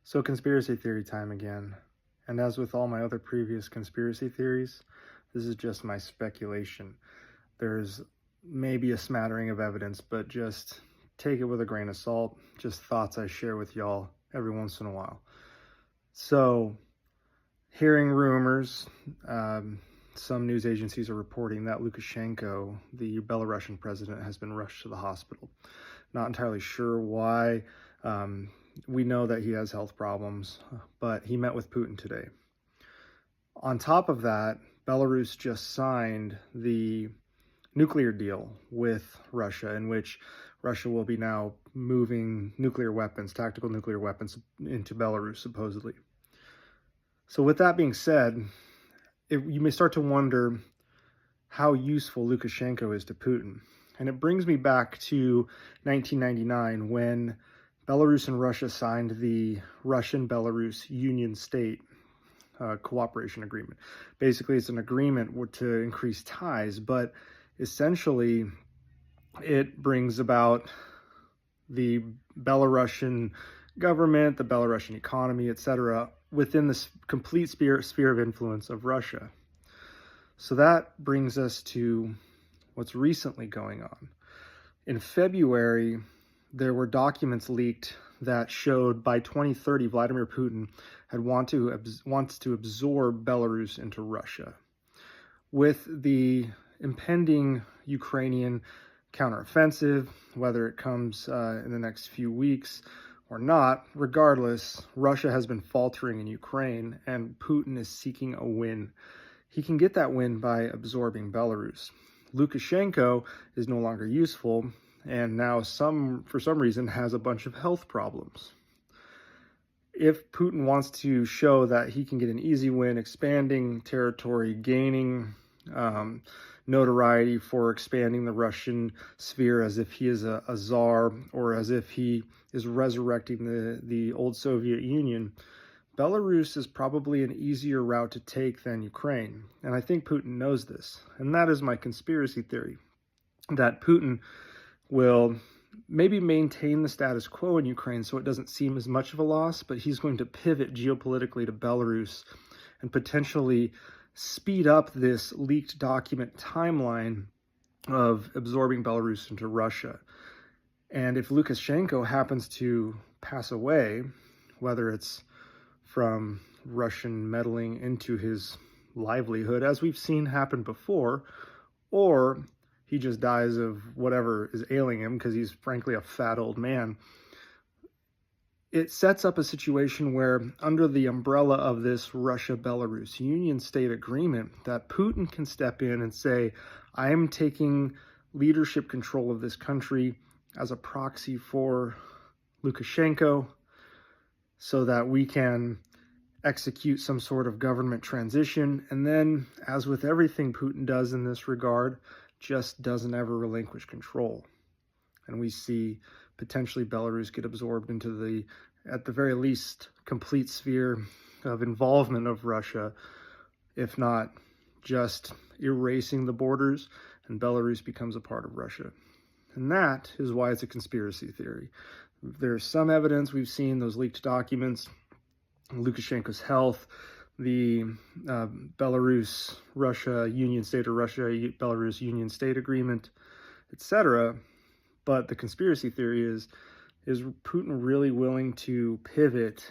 So conspiracy theory time again. And as with all my other previous conspiracy theories, this is just my speculation. There's maybe a smattering of evidence, but just take it with a grain of salt. Just thoughts I share with y'all every once in a while. So, hearing rumors, some news agencies are reporting that Lukashenko, the Belarusian president, has been rushed to the hospital. Not entirely sure why. We know that he has health problems, but he met with Putin today. On top of that, Belarus just signed the nuclear deal with Russia, in which Russia will be now moving nuclear weapons, tactical nuclear weapons, into Belarus, supposedly. So with that being said, you may start to wonder how useful Lukashenko is to Putin. And it brings me back to 1999 when Belarus and Russia signed the Russian-Belarus Union State cooperation agreement. Basically, it's an agreement to increase ties, but essentially it brings about the Belarusian government, the Belarusian economy, etc., within the complete sphere of influence of Russia. So that brings us to what's recently going on. In February, there were documents leaked that showed by 2030, Vladimir Putin had wants to absorb Belarus into Russia. With the impending Ukrainian counteroffensive, whether it comes in the next few weeks or not, regardless, Russia has been faltering in Ukraine, and Putin is seeking a win. He can get that win by absorbing Belarus. Lukashenko is no longer useful, and now for some reason has a bunch of health problems. If Putin wants to show that he can get an easy win, expanding territory, gaining notoriety for expanding the Russian sphere as if he is a czar, or as if he is resurrecting the old Soviet Union, Belarus is probably an easier route to take than Ukraine. And I think Putin knows this. And that is my conspiracy theory, that Putin will maybe maintain the status quo in Ukraine so it doesn't seem as much of a loss, but he's going to pivot geopolitically to Belarus and potentially speed up this leaked document timeline of absorbing Belarus into Russia. And if Lukashenko happens to pass away, whether it's from Russian meddling into his livelihood, as we've seen happen before, or he just dies of whatever is ailing him because he's frankly a fat old man, it sets up a situation where, under the umbrella of this Russia-Belarus Union State agreement, that Putin can step in and say, I am taking leadership control of this country as a proxy for Lukashenko so that we can execute some sort of government transition. And then, as with everything Putin does in this regard, just doesn't ever relinquish control. And we see potentially Belarus get absorbed into at the very least, complete sphere of involvement of Russia, if not just erasing the borders, and Belarus becomes a part of Russia. And that is why it's a conspiracy theory. There's some evidence. We've seen those leaked documents, Lukashenko's health, the Belarus-Russia Union State, or Russia-Belarus Union State agreement, etc. But the conspiracy theory is Putin really willing to pivot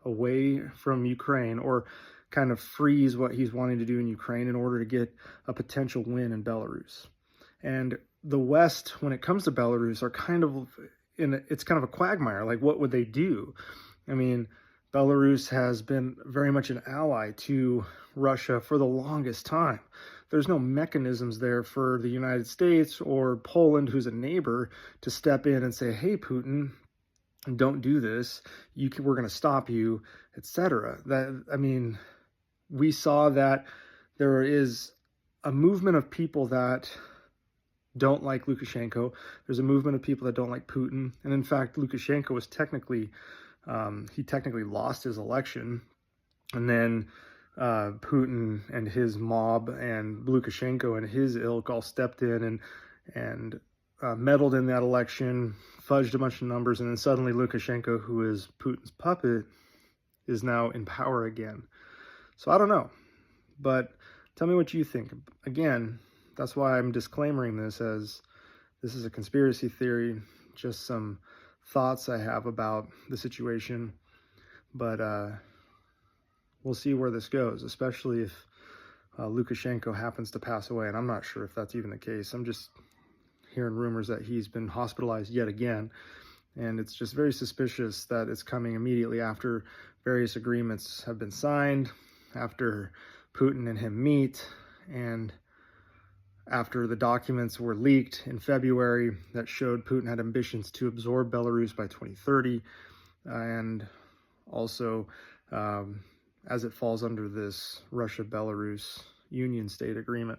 away from Ukraine, or kind of freeze what he's wanting to do in Ukraine in order to get a potential win in Belarus? And the West, when it comes to Belarus, are kind of it's kind of a quagmire. Like, what would they do? I mean, Belarus has been very much an ally to Russia for the longest time. There's no mechanisms there for the United States or Poland, who's a neighbor, to step in and say, hey, Putin, don't do this. We're going to stop you, etc. We saw that there is a movement of people that don't like Lukashenko. There's a movement of people that don't like Putin. And in fact, Lukashenko was technically lost his election. And then Putin and his mob and Lukashenko and his ilk all stepped in and meddled in that election, fudged a bunch of numbers, and then suddenly Lukashenko, who is Putin's puppet, is now in power again. So I don't know, but tell me what you think. Again, that's why I'm disclaiming this as this is a conspiracy theory, just some thoughts I have about the situation, but we'll see where this goes, especially if Lukashenko happens to pass away, and I'm not sure if that's even the case. I'm just hearing rumors that he's been hospitalized yet again, and it's just very suspicious that it's coming immediately after various agreements have been signed, after Putin and him meet, and after the documents were leaked in February that showed Putin had ambitions to absorb Belarus by 2030, and also as it falls under this Russia-Belarus Union State agreement.